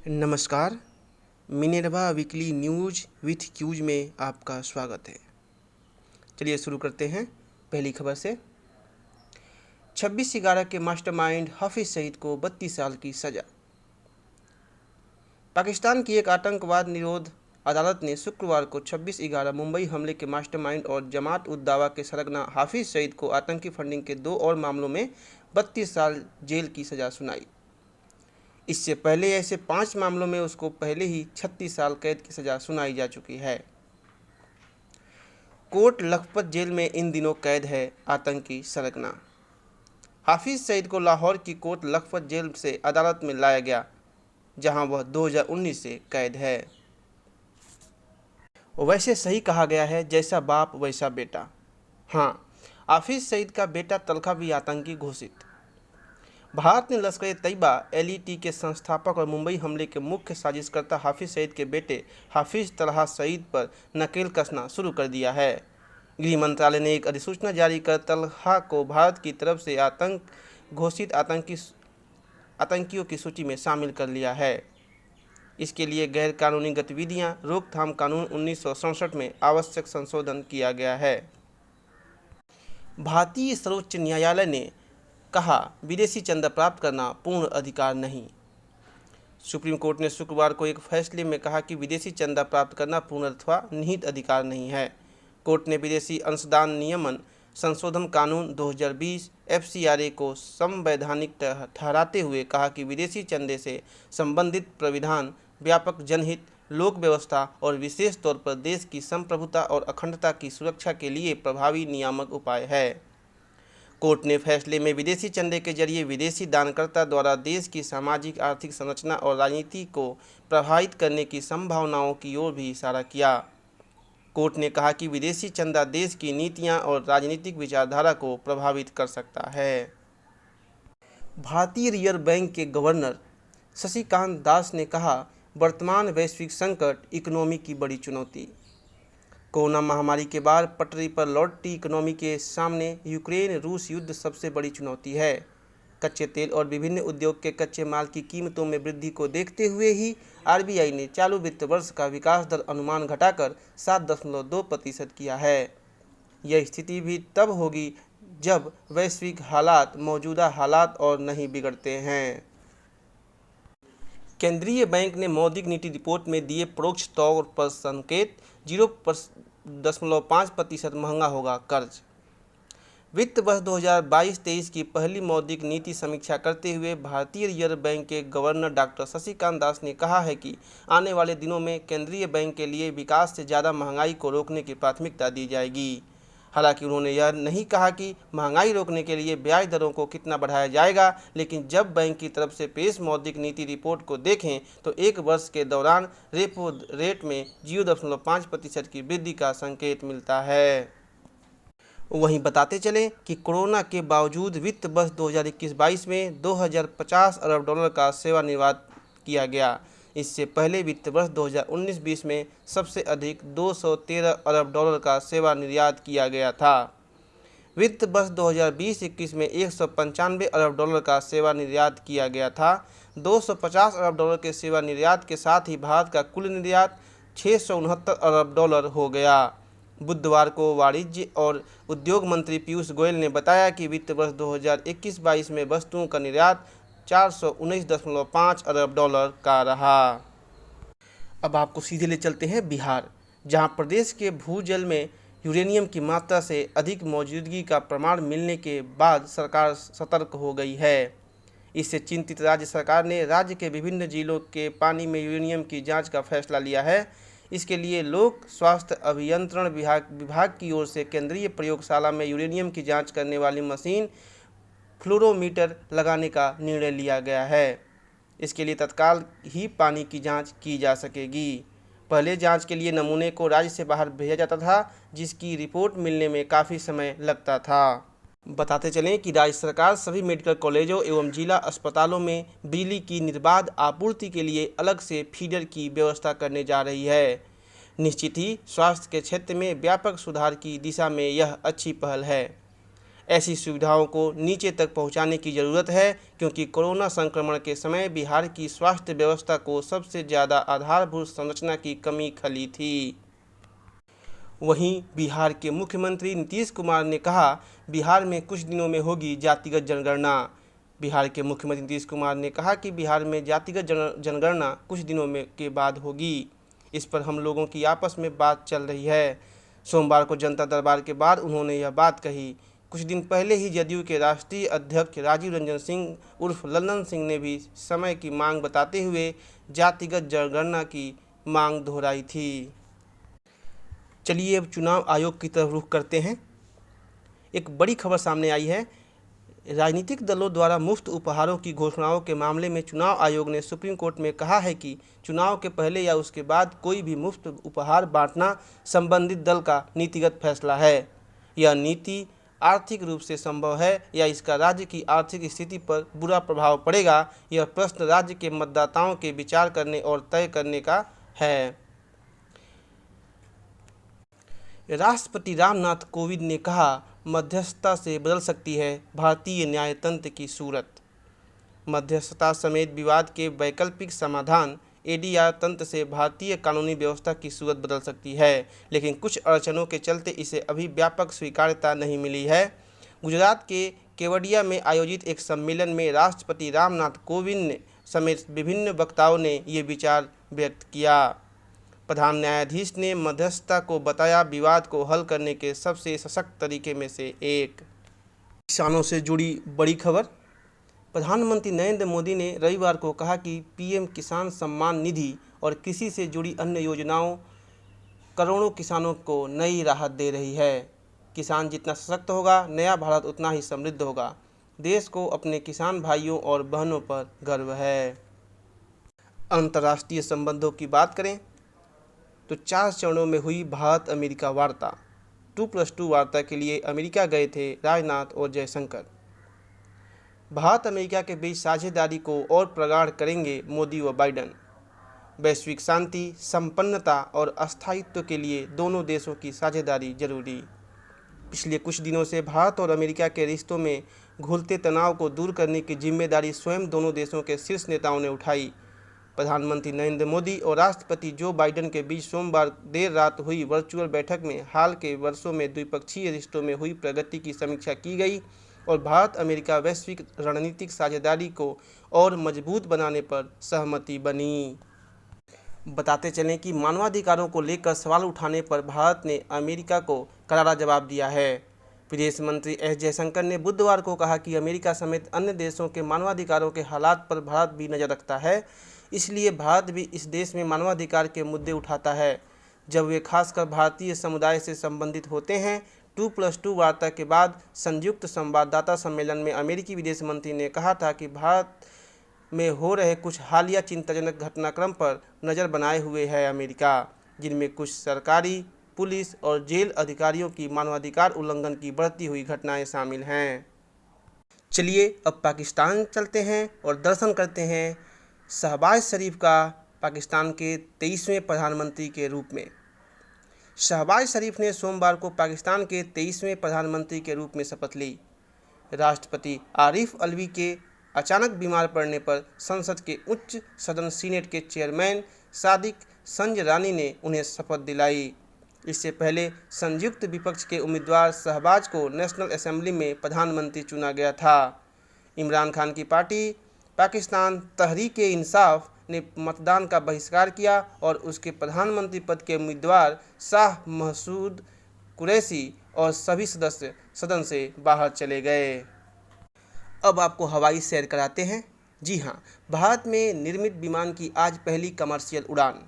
नमस्कार। मिनेर्वा weekly news with cues में आपका स्वागत है। चलिए शुरू करते हैं पहली खबर से। 26/11 के मास्टरमाइंड हाफिज सईद को 32 साल की सजा। पाकिस्तान की एक आतंकवाद निरोध अदालत ने शुक्रवार को 26/11 मुंबई हमले के मास्टरमाइंड और जमात उद दावा के सरगना हाफिज सईद को आतंकी फंडिंग के 2 और मामलों में 32 साल जेल की सजा सुनाई। इससे पहले ऐसे 5 मामलों में उसको पहले ही 36 साल कैद की सजा सुनाई जा चुकी है। कोट लखपत जेल में इन दिनों कैद है आतंकी सरगना। हाफिज सईद को लाहौर की कोट लखपत जेल से अदालत में लाया गया, जहां वह 2019 से कैद है। वैसे सही कहा गया है, जैसा बाप वैसा बेटा। हाँ, हाफिज सईद का बेटा तलखा भी आतंकी घोषित। भारत ने लश्कर तैयबा (LET) के संस्थापक और मुंबई हमले के मुख्य साजिशकर्ता हाफिज सईद के बेटे हाफिज तलहा सईद पर नकेल कसना शुरू कर दिया है। गृह मंत्रालय ने एक अधिसूचना जारी कर तलहा को भारत की तरफ से घोषित आतंकियों की सूची में शामिल कर लिया है। इसके लिए गैर कानूनी गतिविधियां रोकथाम कानून 1967 में आवश्यक संशोधन किया गया है। भारतीय सर्वोच्च न्यायालय ने कहा, विदेशी चंदा प्राप्त करना पूर्ण अधिकार नहीं। सुप्रीम कोर्ट ने शुक्रवार को एक फैसले में कहा कि विदेशी चंदा प्राप्त करना पूर्ण अथवा निहित अधिकार नहीं है। कोर्ट ने विदेशी अंशदान नियमन संशोधन कानून 2020 FCRA को संवैधानिक ठहराते हुए कहा कि विदेशी चंदे से संबंधित प्राविधान व्यापक जनहित, लोक व्यवस्था और विशेष तौर पर देश की संप्रभुता और अखंडता की सुरक्षा के लिए प्रभावी नियामक उपाय है। कोर्ट ने फैसले में विदेशी चंदे के जरिए विदेशी दानकर्ता द्वारा देश की सामाजिक आर्थिक संरचना और राजनीति को प्रभावित करने की संभावनाओं की ओर भी इशारा किया। कोर्ट ने कहा कि विदेशी चंदा देश की नीतियां और राजनीतिक विचारधारा को प्रभावित कर सकता है। भारतीय रिजर्व बैंक के गवर्नर शशिकांत दास ने कहा, वर्तमान वैश्विक संकट इकोनॉमी की बड़ी चुनौती। कोरोना महामारी के बाद पटरी पर लौटती इकोनॉमी के सामने यूक्रेन रूस युद्ध सबसे बड़ी चुनौती है। कच्चे तेल और विभिन्न उद्योग के कच्चे माल की कीमतों में वृद्धि को देखते हुए ही RBI ने चालू वित्त वर्ष का विकास दर अनुमान घटाकर 7.2% किया है। यह स्थिति भी तब होगी जब वैश्विक हालात मौजूदा हालात और नहीं बिगड़ते हैं। केंद्रीय बैंक ने मौद्रिक नीति रिपोर्ट में दिए परोक्ष तौर पर संकेत, 0.5% महंगा होगा कर्ज। वित्त वर्ष 2022-23 की पहली मौद्रिक नीति समीक्षा करते हुए भारतीय रिजर्व बैंक के गवर्नर डॉक्टर शशिकांत दास ने कहा है कि आने वाले दिनों में केंद्रीय बैंक के लिए विकास से ज़्यादा महंगाई को रोकने की प्राथमिकता दी जाएगी। हालांकि उन्होंने यह नहीं कहा कि महंगाई रोकने के लिए ब्याज दरों को कितना बढ़ाया जाएगा, लेकिन जब बैंक की तरफ से पेश मौद्रिक नीति रिपोर्ट को देखें तो एक वर्ष के दौरान रेपो रेट में 0.5% की वृद्धि का संकेत मिलता है। वहीं बताते चलें कि कोरोना के बावजूद वित्त वर्ष 2021-22 में $2050 अरब का सेवानिर्वात किया गया। इससे पहले वित्त वर्ष 2019-20 में सबसे अधिक $213 अरब का सेवा निर्यात किया गया था। वित्त वर्ष 2020-21 में $195 अरब का सेवा निर्यात किया गया था। $250 अरब के सेवा निर्यात के साथ ही भारत का कुल निर्यात $669 अरब हो गया। बुधवार को वाणिज्य और उद्योग मंत्री पीयूष गोयल ने बताया कि वित्त वर्ष 2021-22 में वस्तुओं का निर्यात $419.5 अरब का रहा। अब आपको सीधे ले चलते हैं बिहार, जहां प्रदेश के भूजल में यूरेनियम की मात्रा से अधिक मौजूदगी का प्रमाण मिलने के बाद सरकार सतर्क हो गई है। इससे चिंतित राज्य सरकार ने राज्य के विभिन्न जिलों के पानी में यूरेनियम की जांच का फैसला लिया है। इसके लिए लोक स्वास्थ्य अभियंत्रण विभाग की ओर से केंद्रीय प्रयोगशाला में यूरेनियम की जांच करने वाली मशीन फ्लोरोमीटर लगाने का निर्णय लिया गया है। इसके लिए तत्काल ही पानी की जांच की जा सकेगी। पहले जांच के लिए नमूने को राज्य से बाहर भेजा जाता था, जिसकी रिपोर्ट मिलने में काफ़ी समय लगता था। बताते चलें कि राज्य सरकार सभी मेडिकल कॉलेजों एवं जिला अस्पतालों में बिजली की निर्बाध आपूर्ति के लिए अलग से फीडर की व्यवस्था करने जा रही है। निश्चित ही स्वास्थ्य के क्षेत्र में व्यापक सुधार की दिशा में यह अच्छी पहल है। ऐसी सुविधाओं को नीचे तक पहुंचाने की ज़रूरत है, क्योंकि कोरोना संक्रमण के समय बिहार की स्वास्थ्य व्यवस्था को सबसे ज़्यादा आधारभूत संरचना की कमी खली थी। वहीं बिहार के मुख्यमंत्री नीतीश कुमार ने कहा, बिहार में कुछ दिनों में होगी जातिगत जनगणना। बिहार के मुख्यमंत्री नीतीश कुमार ने कहा कि बिहार में जातिगत जनगणना कुछ दिनों में के बाद होगी। इस पर हम लोगों की आपस में बात चल रही है। सोमवार को जनता दरबार के बाद उन्होंने यह बात कही। कुछ दिन पहले ही जदयू के राष्ट्रीय अध्यक्ष राजीव रंजन सिंह उर्फ लल्लन सिंह ने भी समय की मांग बताते हुए जातिगत जनगणना की मांग दोहराई थी। चलिए अब चुनाव आयोग की तरफ रुख करते हैं। एक बड़ी खबर सामने आई है। राजनीतिक दलों द्वारा मुफ्त उपहारों की घोषणाओं के मामले में चुनाव आयोग ने सुप्रीम कोर्ट में कहा है कि चुनाव के पहले या उसके बाद कोई भी मुफ्त उपहार बांटना संबंधित दल का नीतिगत फैसला है। यह नीति आर्थिक रूप से संभव है या इसका राज्य की आर्थिक स्थिति पर बुरा प्रभाव पड़ेगा, यह प्रश्न राज्य के मतदाताओं के विचार करने और तय करने का है। राष्ट्रपति रामनाथ कोविंद ने कहा, मध्यस्थता से बदल सकती है भारतीय न्यायतंत्र की सूरत। मध्यस्थता समेत विवाद के वैकल्पिक समाधान एडीआर तंत्र से भारतीय कानूनी व्यवस्था की सूरत बदल सकती है, लेकिन कुछ अड़चनों के चलते इसे अभी व्यापक स्वीकार्यता नहीं मिली है। गुजरात के केवडिया में आयोजित एक सम्मेलन में राष्ट्रपति रामनाथ कोविंद समेत विभिन्न वक्ताओं ने ये विचार व्यक्त किया। प्रधान न्यायाधीश ने मध्यस्थता को बताया विवाद को हल करने के सबसे सशक्त तरीके में से एक। किसानों से जुड़ी बड़ी खबर। प्रधानमंत्री नरेंद्र मोदी ने रविवार को कहा कि पीएम किसान सम्मान निधि और कृषि से जुड़ी अन्य योजनाओं करोड़ों किसानों को नई राहत दे रही है। किसान जितना सशक्त होगा, नया भारत उतना ही समृद्ध होगा। देश को अपने किसान भाइयों और बहनों पर गर्व है। अंतर्राष्ट्रीय संबंधों की बात करें तो 4 चरणों में हुई भारत अमेरिका वार्ता। 2+2 वार्ता के लिए अमेरिका गए थे राजनाथ और जयशंकर। भारत अमेरिका के बीच साझेदारी को और प्रगाढ़ करेंगे मोदी व बाइडेन। वैश्विक शांति, संपन्नता और स्थायित्व के लिए दोनों देशों की साझेदारी जरूरी। पिछले कुछ दिनों से भारत और अमेरिका के रिश्तों में घुलते तनाव को दूर करने की जिम्मेदारी स्वयं दोनों देशों के शीर्ष नेताओं ने उठाई। प्रधानमंत्री नरेंद्र मोदी और राष्ट्रपति जो बाइडेन के बीच सोमवार देर रात हुई वर्चुअल बैठक में हाल के वर्षों में द्विपक्षीय रिश्तों में हुई प्रगति की समीक्षा की गई और भारत अमेरिका वैश्विक रणनीतिक साझेदारी को और मजबूत बनाने पर सहमति बनी। बताते चलें कि मानवाधिकारों को लेकर सवाल उठाने पर भारत ने अमेरिका को करारा जवाब दिया है। विदेश मंत्री एस जयशंकर ने बुधवार को कहा कि अमेरिका समेत अन्य देशों के मानवाधिकारों के हालात पर भारत भी नज़र रखता है, इसलिए भारत भी इस देश में मानवाधिकार के मुद्दे उठाता है जब वे खासकर भारतीय समुदाय से संबंधित होते हैं। 2+2 वार्ता के बाद संयुक्त संवाददाता सम्मेलन में अमेरिकी विदेश मंत्री ने कहा था कि भारत में हो रहे कुछ हालिया चिंताजनक घटनाक्रम पर नज़र बनाए हुए है अमेरिका, जिनमें कुछ सरकारी, पुलिस और जेल अधिकारियों की मानवाधिकार उल्लंघन की बढ़ती हुई घटनाएं शामिल हैं। चलिए अब पाकिस्तान चलते हैं और दर्शन करते हैं शहबाज शरीफ का पाकिस्तान के 23वें प्रधानमंत्री के रूप में। शहबाज शरीफ ने सोमवार को पाकिस्तान के 23वें प्रधानमंत्री के रूप में शपथ ली। राष्ट्रपति आरिफ अलवी के अचानक बीमार पड़ने पर संसद के उच्च सदन सीनेट के चेयरमैन सादिक संजरानी ने उन्हें शपथ दिलाई। इससे पहले संयुक्त विपक्ष के उम्मीदवार शहबाज को नेशनल असेंबली में प्रधानमंत्री चुना गया था। इमरान खान की पार्टी पाकिस्तान तहरीक-ए-इंसाफ ने मतदान का बहिष्कार किया और उसके प्रधानमंत्री पद के उम्मीदवार शाह महसूद कुरैशी और सभी सदस्य सदन से बाहर चले गए। अब आपको हवाई सैर कराते हैं। जी हाँ, भारत में निर्मित विमान की आज पहली कमर्शियल उड़ान।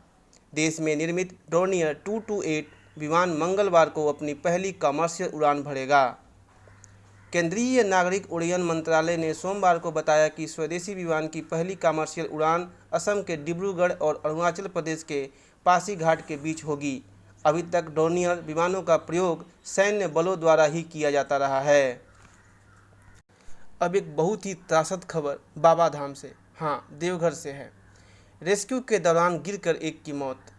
देश में निर्मित डोर्नियर 228 विमान मंगलवार को अपनी पहली कमर्शियल उड़ान भरेगा। केंद्रीय नागरिक उड्डयन मंत्रालय ने सोमवार को बताया कि स्वदेशी विमान की पहली कमर्शियल उड़ान असम के डिब्रूगढ़ और अरुणाचल प्रदेश के पासीघाट के बीच होगी। अभी तक डोर्नियर विमानों का प्रयोग सैन्य बलों द्वारा ही किया जाता रहा है। अब एक बहुत ही त्रासद खबर बाबा धाम से, हाँ देवघर से है। रेस्क्यू के दौरान गिरकर एक की मौत।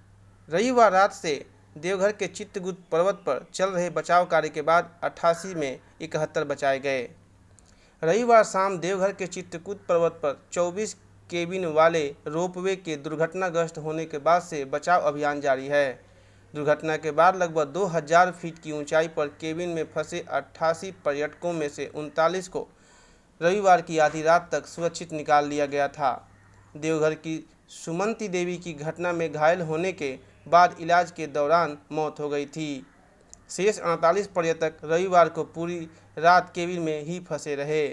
रविवार रात से देवघर के चित्रकूट पर्वत पर चल रहे बचाव कार्य के बाद 88 में 71 बचाए गए। रविवार शाम देवघर के चित्रकूट पर्वत पर 24 केबिन वाले रोपवे के दुर्घटनाग्रस्त होने के बाद से बचाव अभियान जारी है। दुर्घटना के बाद लगभग 2000 फीट की ऊंचाई पर केबिन में फंसे 88 पर्यटकों में से 39 को रविवार की आधी रात तक सुरक्षित निकाल लिया गया था। देवघर की सुमंती देवी की घटना में घायल होने के बाद इलाज के दौरान मौत हो गई थी। शेष 48 पर्यटक रविवार को पूरी रात केबिन में ही फंसे रहे।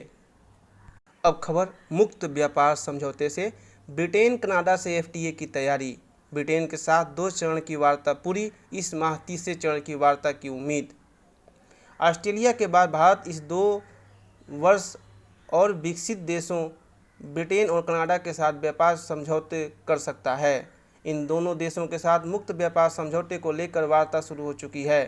अब खबर मुक्त व्यापार समझौते से। ब्रिटेन कनाडा से FTA की तैयारी। ब्रिटेन के साथ 2 चरण की वार्ता पूरी, इस माह तीसरे चरण की वार्ता की उम्मीद। ऑस्ट्रेलिया के बाद भारत इस 2 वर्ष और विकसित देशों ब्रिटेन और कनाडा के साथ व्यापार समझौते कर सकता है। इन दोनों देशों के साथ मुक्त व्यापार समझौते को लेकर वार्ता शुरू हो चुकी है।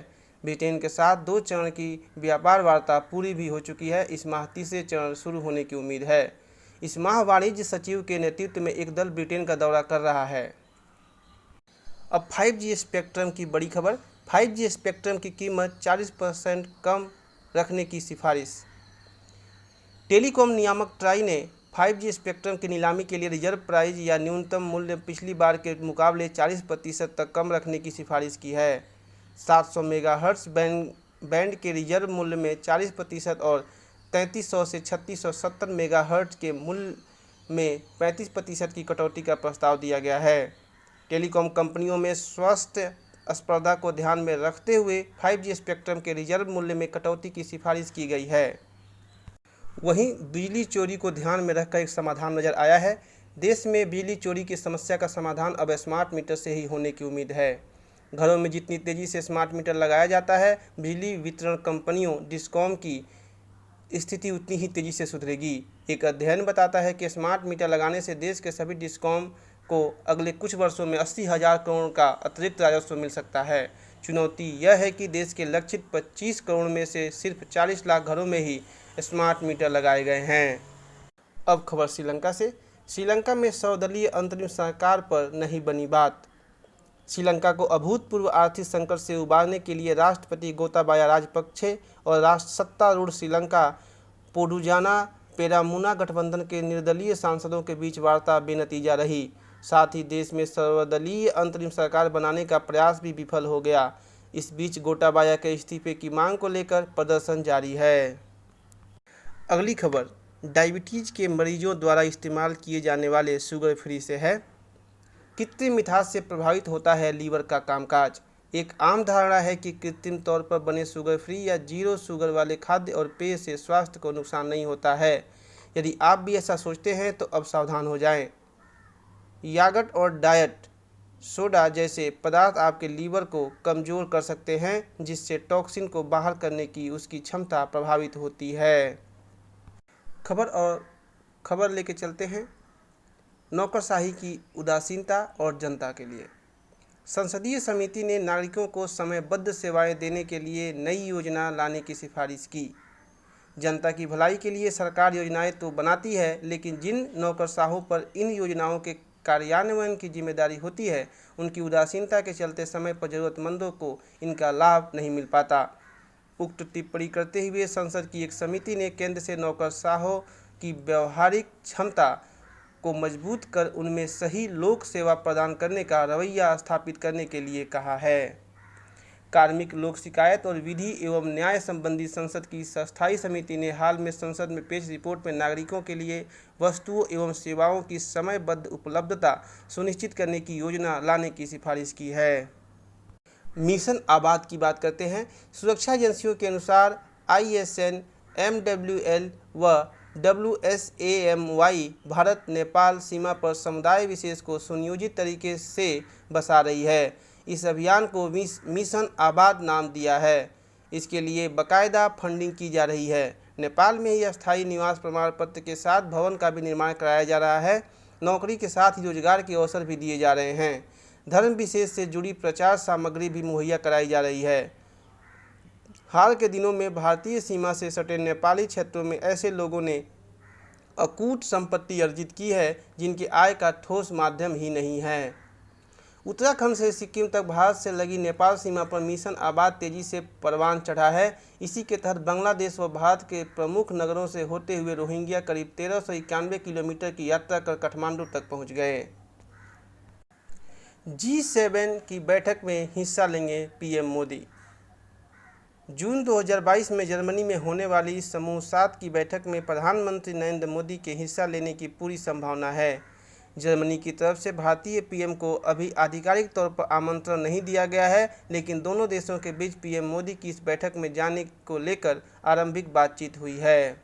ब्रिटेन के साथ 2 चरण की व्यापार वार्ता पूरी भी हो चुकी है। इस माह तीसरे चरण शुरू होने की उम्मीद है। इस माह वाणिज्य सचिव के नेतृत्व में एक दल ब्रिटेन का दौरा कर रहा है। अब 5G स्पेक्ट्रम की बड़ी खबर। 5G स्पेक्ट्रम की कीमत 40% कम रखने की सिफारिश। टेलीकॉम नियामक ट्राई ने 5G स्पेक्ट्रम की नीलामी के लिए रिजर्व प्राइस या न्यूनतम मूल्य पिछली बार के मुकाबले 40% तक कम रखने की सिफारिश की है। 700 मेगाहर्ट्ज बैंड के रिजर्व मूल्य में 40% और 3300 से 3670 मेगाहर्ट्ज के मूल्य में 35% की कटौती का प्रस्ताव दिया गया है। टेलीकॉम कंपनियों में स्वस्थ स्पर्धा को ध्यान में रखते हुए 5G स्पेक्ट्रम के रिजर्व मूल्य में कटौती की सिफारिश की गई है। वहीं बिजली चोरी को ध्यान में रखकर एक समाधान नजर आया है। देश में बिजली चोरी की समस्या का समाधान अब स्मार्ट मीटर से ही होने की उम्मीद है। घरों में जितनी तेज़ी से स्मार्ट मीटर लगाया जाता है, बिजली वितरण कंपनियों डिस्कॉम की स्थिति उतनी ही तेज़ी से सुधरेगी। एक अध्ययन बताता है कि स्मार्ट मीटर लगाने से देश के सभी डिस्कॉम को अगले कुछ वर्षों में 80,000 करोड़ का अतिरिक्त राजस्व मिल सकता है। चुनौती यह है कि देश के लक्षित 25 करोड़ में से सिर्फ 40 लाख घरों में ही स्मार्ट मीटर लगाए गए हैं। अब खबर श्रीलंका से। श्रीलंका में सर्वदलीय अंतरिम सरकार पर नहीं बनी बात। श्रीलंका को अभूतपूर्व आर्थिक संकट से उबारने के लिए राष्ट्रपति गोताबाया राजपक्षे और राष्ट्र सत्तारूढ़ श्रीलंका पोडुजाना पेरामुना गठबंधन के निर्दलीय सांसदों के बीच वार्ता बेनतीजा रही। साथ ही देश में सर्वदलीय अंतरिम सरकार बनाने का प्रयास भी विफल हो गया। इस बीच गोटाबाया के इस्तीफे की मांग को लेकर प्रदर्शन जारी है। अगली खबर डायबिटीज के मरीजों द्वारा इस्तेमाल किए जाने वाले शुगर फ्री से है। कृत्रिम मिठास से प्रभावित होता है लीवर का कामकाज। एक आम धारणा है कि कृत्रिम तौर पर बने शुगर फ्री या जीरो शुगर वाले खाद्य और पेय से स्वास्थ्य को नुकसान नहीं होता है। यदि आप भी ऐसा सोचते हैं तो अब सावधान हो जाएं। यागर्ट और डाइट सोडा जैसे पदार्थ आपके लीवर को कमज़ोर कर सकते हैं, जिससे टॉक्सिन को बाहर करने की उसकी क्षमता प्रभावित होती है। खबर लेके चलते हैं नौकरशाही की उदासीनता और जनता के लिए। संसदीय समिति ने नागरिकों को समयबद्ध सेवाएं देने के लिए नई योजना लाने की सिफारिश की। जनता की भलाई के लिए सरकार योजनाएं तो बनाती है, लेकिन जिन नौकरशाहों पर इन योजनाओं के कार्यान्वयन की जिम्मेदारी होती है, उनकी उदासीनता के चलते समय पर ज़रूरतमंदों को इनका लाभ नहीं मिल पाता। उक्त टिप्पणी करते हुए संसद की एक समिति ने केंद्र से नौकरशाहों की व्यावहारिक क्षमता को मजबूत कर उनमें सही लोक सेवा प्रदान करने का रवैया स्थापित करने के लिए कहा है। कार्मिक लोक शिकायत और विधि एवं न्याय संबंधी संसद की स्थायी समिति ने हाल में संसद में पेश रिपोर्ट में नागरिकों के लिए वस्तुओं एवं सेवाओं की समयबद्ध उपलब्धता सुनिश्चित करने की योजना लाने की सिफारिश की है। मिशन आबाद की बात करते हैं। सुरक्षा एजेंसियों के अनुसार ISN, MWL व WSAMY भारत नेपाल सीमा पर समुदाय विशेष को सुनियोजित तरीके से बसा रही है। इस अभियान को मिशन आबाद नाम दिया है। इसके लिए बाकायदा फंडिंग की जा रही है। नेपाल में ही अस्थायी निवास प्रमाण पत्र के साथ भवन का भी निर्माण कराया जा रहा है। नौकरी के साथ ही रोजगार के अवसर भी दिए जा रहे हैं। धर्म विशेष से जुड़ी प्रचार सामग्री भी मुहैया कराई जा रही है। हाल के दिनों में भारतीय सीमा से सटे नेपाली क्षेत्रों में ऐसे लोगों ने अकूट संपत्ति अर्जित की है, जिनकी आय का ठोस माध्यम ही नहीं है। उत्तराखंड से सिक्किम तक भारत से लगी नेपाल सीमा पर मिशन आबाद तेजी से परवान चढ़ा है। इसी के तहत बांग्लादेश व भारत के प्रमुख नगरों से होते हुए रोहिंग्या करीब 1391 किलोमीटर की यात्रा कर काठमांडू तक पहुंच गए। G7 की बैठक में हिस्सा लेंगे पीएम मोदी। जून 2022 में जर्मनी में होने वाली समूह 7 की बैठक में प्रधानमंत्री नरेंद्र मोदी के हिस्सा लेने की पूरी संभावना है। जर्मनी की तरफ से भारतीय पीएम को अभी आधिकारिक तौर पर आमंत्रण नहीं दिया गया है, लेकिन दोनों देशों के बीच पीएम मोदी की इस बैठक में जाने को लेकर आरंभिक बातचीत हुई है।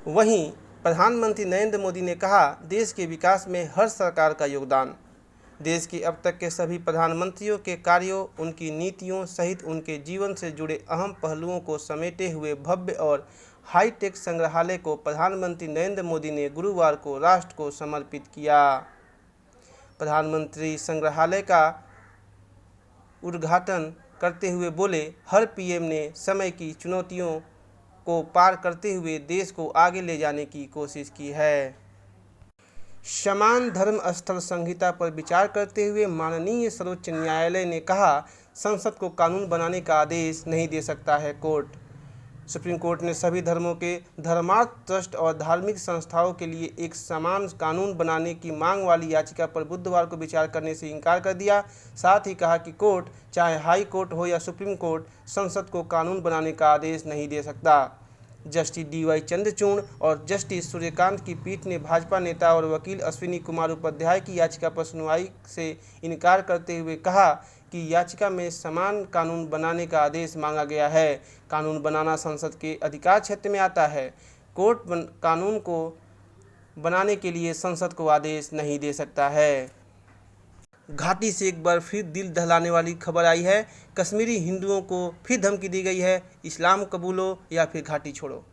वहीं प्रधानमंत्री नरेंद्र मोदी ने कहा, देश के विकास में हर सरकार का योगदान। देश के अब तक के सभी प्रधानमंत्रियों के कार्यों, उनकी नीतियों सहित उनके जीवन से जुड़े अहम पहलुओं को समेटे हुए भव्य और हाईटेक संग्रहालय को प्रधानमंत्री नरेंद्र मोदी ने गुरुवार को राष्ट्र को समर्पित किया। प्रधानमंत्री संग्रहालय का उद्घाटन करते हुए बोले, हर पीएम ने समय की चुनौतियों को पार करते हुए देश को आगे ले जाने की कोशिश की है। समान धर्म स्थल संहिता पर विचार करते हुए माननीय सर्वोच्च न्यायालय ने कहा, संसद को कानून बनाने का आदेश नहीं दे सकता है कोर्ट। सुप्रीम कोर्ट ने सभी धर्मों के धर्मार्थ ट्रस्ट और धार्मिक संस्थाओं के लिए एक समान कानून बनाने की मांग वाली याचिका पर बुधवार को विचार करने से इनकार कर दिया। साथ ही कहा कि कोर्ट, चाहे हाई कोर्ट हो या सुप्रीम कोर्ट, संसद को कानून बनाने का आदेश नहीं दे सकता। जस्टिस DY चंद्रचूड़ और जस्टिस सूर्यकांत की पीठ ने भाजपा नेता और वकील अश्विनी कुमार उपाध्याय की याचिका पर सुनवाई से इनकार करते हुए कहा कि याचिका में समान कानून बनाने का आदेश मांगा गया है। कानून बनाना संसद के अधिकार क्षेत्र में आता है। कोर्ट कानून को बनाने के लिए संसद को आदेश नहीं दे सकता है। घाटी से एक बार फिर दिल दहलाने वाली खबर आई है। कश्मीरी हिंदुओं को फिर धमकी दी गई है, इस्लाम कबूलो या फिर घाटी छोड़ो।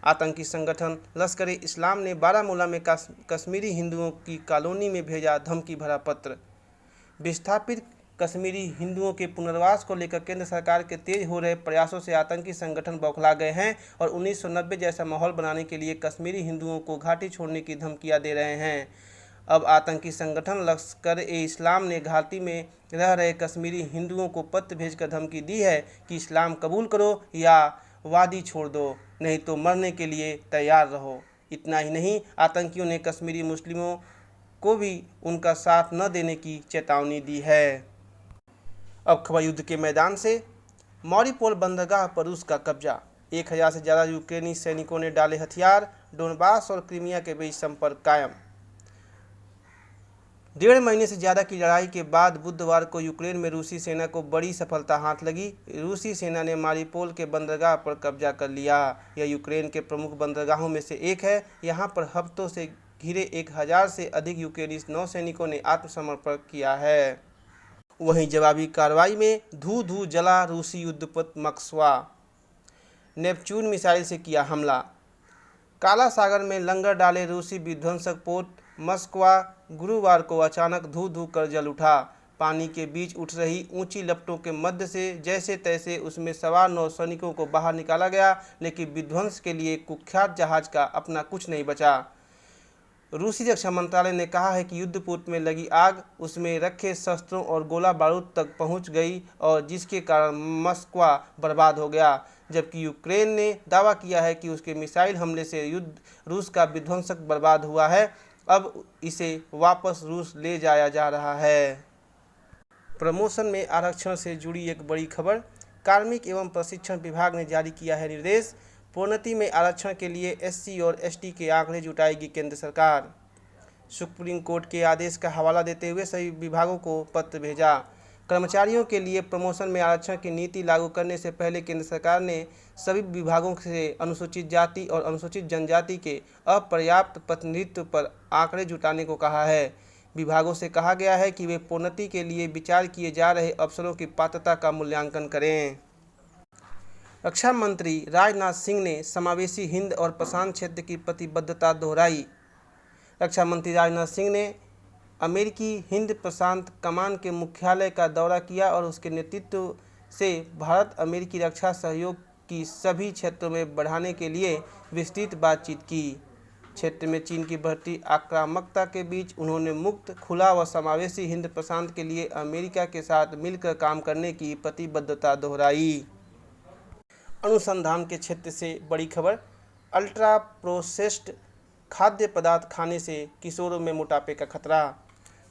आतंकी संगठन लश्कर-ए-इस्लाम ने बारामूला में कश्मीरी हिंदुओं की कॉलोनी में भेजा धमकी भरा पत्र। विस्थापित कश्मीरी हिंदुओं के पुनर्वास को लेकर केंद्र सरकार के तेज हो रहे प्रयासों से आतंकी संगठन बौखला गए हैं और 1990 जैसा माहौल बनाने के लिए कश्मीरी हिंदुओं को घाटी छोड़ने की धमकियां दे रहे हैं। अब आतंकी संगठन लश्कर-ए-इस्लाम ने घाटी में रह रहे कश्मीरी हिंदुओं को पत्र भेजकर धमकी दी है कि इस्लाम कबूल करो या वादी छोड़ दो, नहीं तो मरने के लिए तैयार रहो। इतना ही नहीं, आतंकियों ने कश्मीरी मुस्लिमों को भी उनका साथ न देने की चेतावनी दी है। अब खबर युद्ध के मैदान से। मारिउपोल बंदरगाह पर रूस का कब्जा। 1000 से ज़्यादा यूक्रेनी सैनिकों ने डाले हथियार। डोनबास और क्रीमिया के बीच संपर्क कायम। 1.5 महीने से ज़्यादा की लड़ाई के बाद बुधवार को यूक्रेन में रूसी सेना को बड़ी सफलता हाथ लगी। रूसी सेना ने मारिउपोल के बंदरगाह पर कब्जा कर लिया। यह यूक्रेन के प्रमुख बंदरगाहों में से एक है। यहाँ पर हफ्तों से घिरे 1000 से अधिक यूक्रेनी नौसैनिकों ने आत्मसमर्पण किया है। वहीं जवाबी कार्रवाई में धू जला रूसी युद्धपोत मस्कवा। नेपच्यून मिसाइल से किया हमला। काला सागर में लंगर डाले रूसी विध्वंसक पोत मस्कवा गुरुवार को अचानक धू कर जल उठा। पानी के बीच उठ रही ऊंची लपटों के मध्य से जैसे तैसे उसमें सवार नौसैनिकों को बाहर निकाला गया, लेकिन विध्वंस के लिए कुख्यात जहाज का अपना कुछ नहीं बचा। रूसी रक्षा मंत्रालय ने कहा है कि युद्धपोत में लगी आग उसमें रखे शस्त्रों और गोला बारूद तक पहुंच गई और जिसके कारण मस्कवा बर्बाद हो गया, जबकि यूक्रेन ने दावा किया है कि उसके मिसाइल हमले से रूस का विध्वंसक बर्बाद हुआ है। अब इसे वापस रूस ले जाया जा रहा है। प्रमोशन में आरक्षण से जुड़ी एक बड़ी खबर। कार्मिक एवं प्रशिक्षण विभाग ने जारी किया है निर्देश। प्रोन्नति में आरक्षण के लिए SC और ST के आंकड़े जुटाएगी केंद्र सरकार। सुप्रीम कोर्ट के आदेश का हवाला देते हुए सभी विभागों को पत्र भेजा। कर्मचारियों के लिए प्रमोशन में आरक्षण की नीति लागू करने से पहले केंद्र सरकार ने सभी विभागों से अनुसूचित जाति और अनुसूचित जनजाति के अपर्याप्त प्रतिनिधित्व पर आंकड़े जुटाने को कहा है। विभागों से कहा गया है कि वे प्रोन्नति के लिए विचार किए जा रहे अफसरों की पात्रता का मूल्यांकन करें। रक्षा मंत्री राजनाथ सिंह ने समावेशी हिंद और प्रशांत क्षेत्र की प्रतिबद्धता दोहराई। रक्षा मंत्री राजनाथ सिंह ने अमेरिकी हिंद प्रशांत कमान के मुख्यालय का दौरा किया और उसके नेतृत्व से भारत अमेरिकी रक्षा सहयोग की सभी क्षेत्रों में बढ़ाने के लिए विस्तृत बातचीत की। क्षेत्र में चीन की बढ़ती आक्रामकता के बीच उन्होंने मुक्त, खुला व समावेशी हिंद प्रशांत के लिए अमेरिका के साथ मिलकर काम करने की प्रतिबद्धता दोहराई। अनुसंधान के क्षेत्र से बड़ी खबर, अल्ट्रा प्रोसेस्ड खाद्य पदार्थ खाने से किशोरों में मोटापे का खतरा।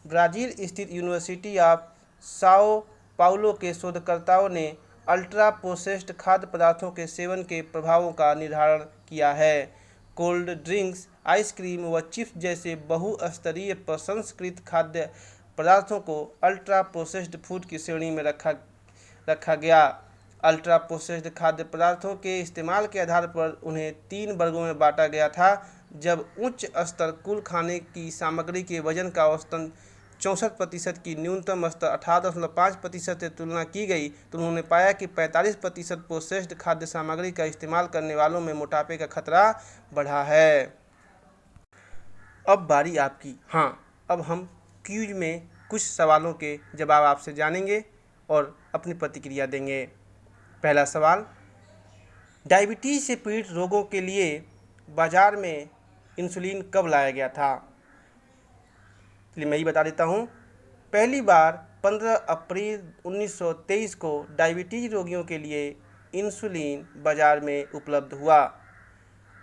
ब्राज़ील स्थित यूनिवर्सिटी ऑफ साओ पाउलो के शोधकर्ताओं ने अल्ट्रा प्रोसेस्ड खाद्य पदार्थों के सेवन के प्रभावों का निर्धारण किया है। कोल्ड ड्रिंक्स, आइसक्रीम व चिप्स जैसे बहुस्तरीय प्रसंस्कृत खाद्य पदार्थों को अल्ट्रा प्रोसेस्ड फूड की श्रेणी में रखा गया। अल्ट्रा प्रोसेस्ड खाद्य पदार्थों के इस्तेमाल के आधार पर उन्हें 3 वर्गों में बांटा गया था। जब उच्च स्तर कुल खाने की सामग्री के वजन का औसतन 64% की न्यूनतम स्तर 18.5% से तुलना की गई तो उन्होंने पाया कि 45% प्रोसेस्ड खाद्य सामग्री का इस्तेमाल करने वालों में मोटापे का खतरा बढ़ा है। अब बारी आपकी। अब हम क्विज में कुछ सवालों के जवाब आपसे जानेंगे और अपनी प्रतिक्रिया देंगे। पहला सवाल, डायबिटीज़ से पीड़ित रोगों के लिए बाजार में इंसुलिन कब लाया गया था? इसलिए मैं ही बता देता हूँ। पहली बार 15 अप्रैल 1923 को डायबिटीज रोगियों के लिए इंसुलिन बाजार में उपलब्ध हुआ।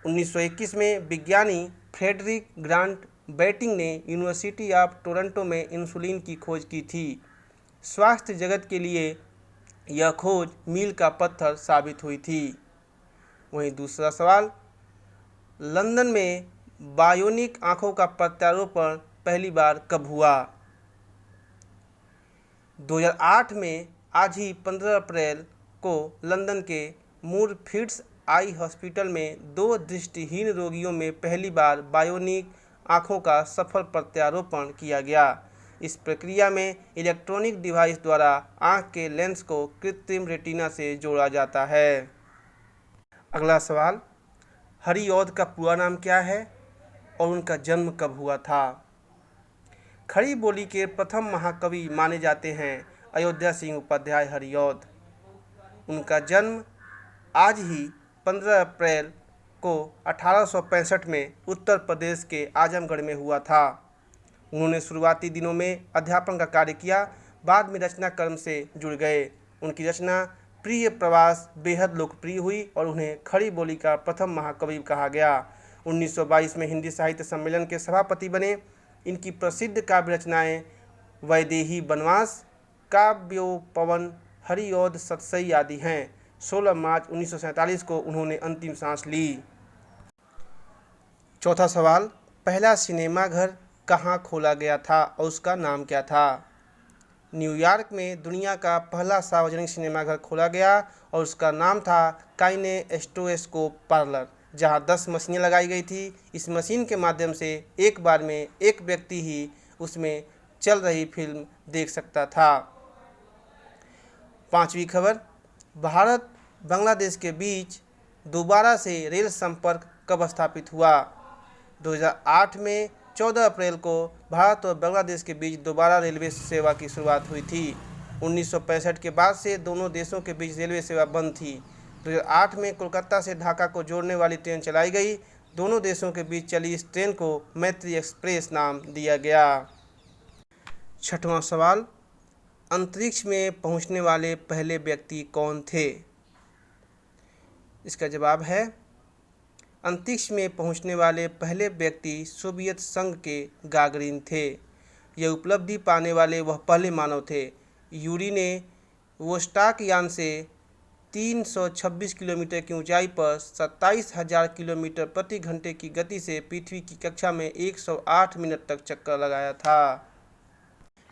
1921 में विज्ञानी फ्रेडरिक ग्रांट बैटिंग ने यूनिवर्सिटी ऑफ टोरंटो में इंसुलिन की खोज की थी। स्वास्थ्य जगत के लिए यह खोज मील का पत्थर साबित हुई थी। वहीं दूसरा सवाल, लंदन में बायोनिक आंखों का प्रत्यारोपण पहली बार कब हुआ? 2008 में आज ही 15 अप्रैल को लंदन के मूरफील्ड्स आई हॉस्पिटल में 2 दृष्टिहीन रोगियों में पहली बार बायोनिक आंखों का सफल प्रत्यारोपण किया गया। इस प्रक्रिया में इलेक्ट्रॉनिक डिवाइस द्वारा आंख के लेंस को कृत्रिम रेटिना से जोड़ा जाता है। अगला सवाल, हरिऔध का पूरा नाम क्या है और उनका जन्म कब हुआ था? खड़ी बोली के प्रथम महाकवि माने जाते हैं अयोध्या सिंह उपाध्याय हरिऔध। उनका जन्म आज ही 15 अप्रैल को 1865 में उत्तर प्रदेश के आजमगढ़ में हुआ था। उन्होंने शुरुआती दिनों में अध्यापन का कार्य किया, बाद में रचना कर्म से जुड़ गए। उनकी रचना प्रिय प्रवास बेहद लोकप्रिय हुई और उन्हें खड़ी बोली का प्रथम महाकवि कहा गया। 1922 में हिंदी साहित्य सम्मेलन के सभापति बने। इनकी प्रसिद्ध काव्य रचनाएं वैदेही वनवास, काव्योपवन, हरिऔध सतसई आदि हैं। 16 मार्च 1947 को उन्होंने अंतिम सांस ली। चौथा सवाल, पहला सिनेमाघर कहाँ खोला गया था और उसका नाम क्या था? न्यूयॉर्क में दुनिया का पहला सार्वजनिक सिनेमाघर खोला गया और उसका नाम था काइनेस्टोस्कोप पार्लर, जहां 10 मशीनें लगाई गई थी। इस मशीन के माध्यम से एक बार में एक व्यक्ति ही उसमें चल रही फिल्म देख सकता था। पांचवी खबर, भारत बांग्लादेश के बीच दोबारा से रेल संपर्क कब स्थापित हुआ? 2008 में 14 अप्रैल को भारत और बांग्लादेश के बीच दोबारा रेलवे सेवा की शुरुआत हुई थी। 1965 के बाद से दोनों देशों के बीच रेलवे सेवा बंद थी। 2008 में कोलकाता से ढाका को जोड़ने वाली ट्रेन चलाई गई। दोनों देशों के बीच चली इस ट्रेन को मैत्री एक्सप्रेस नाम दिया गया। छठवां सवाल, अंतरिक्ष में पहुंचने वाले पहले व्यक्ति कौन थे? इसका जवाब है, अंतरिक्ष में पहुंचने वाले पहले व्यक्ति सोवियत संघ के गागरिन थे। यह उपलब्धि पाने वाले वह पहले मानव थे। यूरी ने वोस्टॉक यान से 326 किलोमीटर की ऊंचाई पर 27,000 किलोमीटर प्रति घंटे की गति से पृथ्वी की कक्षा में 108 मिनट तक चक्कर लगाया था।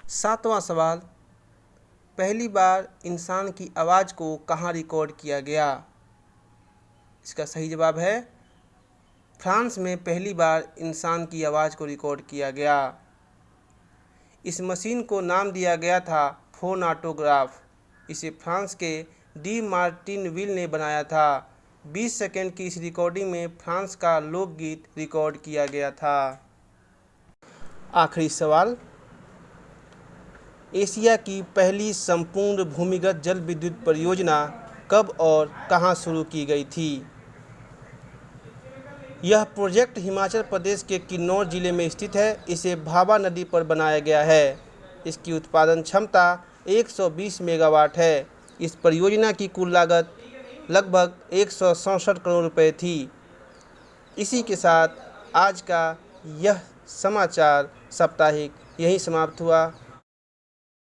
सातवां सवाल, पहली बार इंसान की आवाज़ को कहाँ रिकॉर्ड किया गया? इसका सही जवाब है, फ्रांस में पहली बार इंसान की आवाज़ को रिकॉर्ड किया गया। इस मशीन को नाम दिया गया था फोनाटोग्राफ। इसे फ्रांस के डी मार्टिनविल ने बनाया था। 20 सेकंड की इस रिकॉर्डिंग में फ्रांस का लोकगीत रिकॉर्ड किया गया था। आखिरी सवाल, एशिया की पहली संपूर्ण भूमिगत जल विद्युत परियोजना कब और कहां शुरू की गई थी? यह प्रोजेक्ट हिमाचल प्रदेश के किन्नौर जिले में स्थित है। इसे भाभा नदी पर बनाया गया है। इसकी उत्पादन क्षमता 120 मेगावाट है। इस परियोजना की कुल लागत लगभग 167 करोड़ रुपए थी। इसी के साथ आज का यह समाचार साप्ताहिक यहीं समाप्त हुआ।